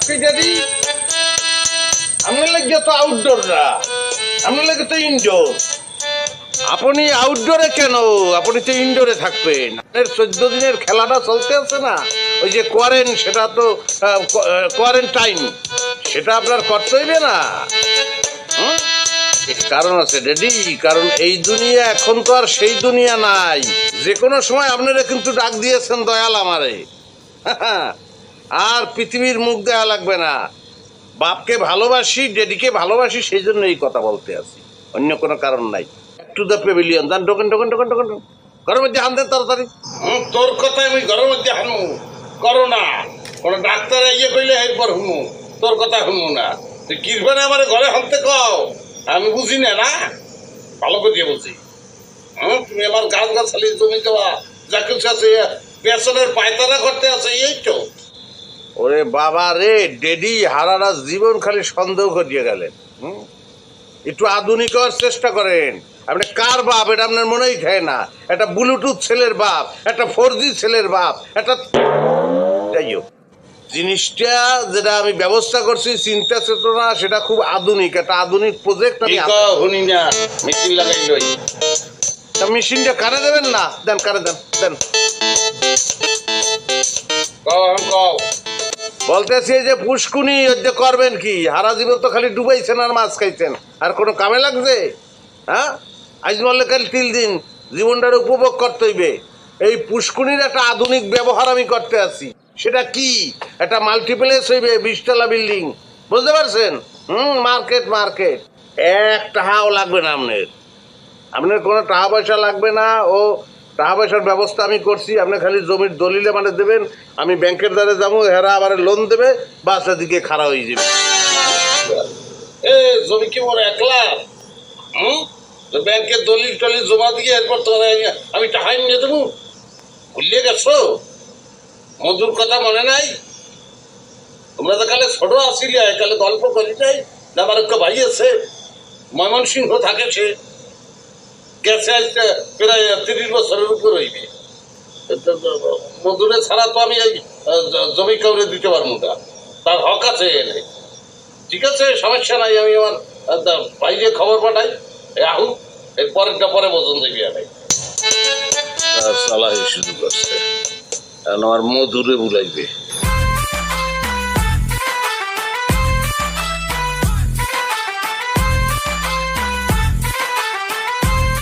করছি যদি আপনার লাগে তো আউটডোররা, আপনার লাগে তো ইনডোর। আপনি আউটডোরে কেন, আপনি তো ইনডোরে থাকবেন। আপনার 14 দিনের খেলাটা চলতে আছে না, ওই যে সেটা তো কোয়ারেন্টাইন, সেটা আপনার করতে হইবে না। কারণ আছে ডেডি, কারণ এই দুনিয়া এখন তো আর সেই দুনিয়া নাই। যে কোনো সময় আপনারা কিন্তু ডাক দিয়েছেন দয়াল আমারে, আর পৃথিবীর মুখ দেখা লাগবে না। বাপকে ভালোবাসি, ডেডিকে ভালোবাসি, সেই জন্য এই কথা বলতে আছি, অন্য কোনো কারণ নাই। টু দ্য পেভিলিয়ন, যান, ঢোকেন ঢোকেন ঢোকেন ঢোকেন, ঘরের মধ্যে হান দেন তাড়াতাড়ি। তোর কথা আমি ঘরের মধ্যে হানু করো না, কোনো ডাক্তার ইয়ে কইলে এরপর হুমু, তোর কথা হুমু না। তুই কিরবানে আমার ঘরে হানতে কও, আমি বুঝি না, না ভালো করে বুঝি। তুমি আমার গাছ গাছালি জমি দেওয়া যা কিছু আছে পেছনের পায়তারা করতে আছে, এই তো। ওরে বাবা রে ডেডি, হারারা জীবন খালি সন্দেহ করিয়ে গেলেন। একটু আধুনিক হওয়ার চেষ্টা করেন। আপনি কার বাপ এটা আপনার মনেই খায় না। একটা ব্লুটুথ ছেলের বাপ, একটা 4G ছেলের বাপ, একটা যাই হোক, জিনিসটা যেটা আমি ব্যবস্থা করছি চিন্তা চেতনা, সেটা খুব আধুনিক, একটা আধুনিক প্রজেক্ট। আমি শুনি না মেশিন লাগাই লই, মেশিনটা কানে দেবেন না, দেন কানে দেন দেন। বলতেছি যে পুষ্কুনি যে করবেন কি, হারা জীবন তো খালি ডুবাইছেন আর মাছ খাইছেন, আর কোনো কামে লাগছে? হ্যাঁ, আজ বললে কাল 3 দিন জীবনটার উপভোগ করতে হইবে। এই পুষ্কুনির একটা আধুনিক ব্যবহার আমি করতে আছি। সেটা কি, একটা মাল্টিপ্লেক্স হইবে, 20 তলা বিল্ডিং, বুঝতে পারছেন? মার্কেট মার্কেট, 1 টাকাও লাগবে না আপনার। আপনার কোনো টাকা পয়সা লাগবে না, ও টাকা পয়সার ব্যবস্থা আমি করছি। আপনি খালি জমির দলিলে মানে দেবেন, আমি ব্যাংকের দ্বারে যাবো, হেরা আবার লোন দেবে, বাসা দিকে খাড়া হয়ে যাবে। জমি কি বড় 1 লাখ? ব্যাংকের দলিল টলিল জমা দিয়ে এরপর তোমার আমি টাকা নিয়ে দেবো? ভুলিয়ে গেছো? মধুর কথা মনে নাই? তোমরা তো কালে ছোট আসিলে, কালে গল্প করি নাই। আমার একটা ভাই আছে ময়মনসিংহ থাকে, সে গেছে আজকে প্রায় 30 বছরের উপর হইবে। মধুরে ছাড়া তো আমি এই জমি কাউরে দিতে পারবো না, তার হক আছে। ঠিক আছে, সমস্যা নাই, আমি আমার বাইরে খবর পাঠাই, আহুক, এর পরেরটা পরে বোঝন দেখবি। আমি সালাহি শুরু করছে, আমার মধুরে বুলাইবে।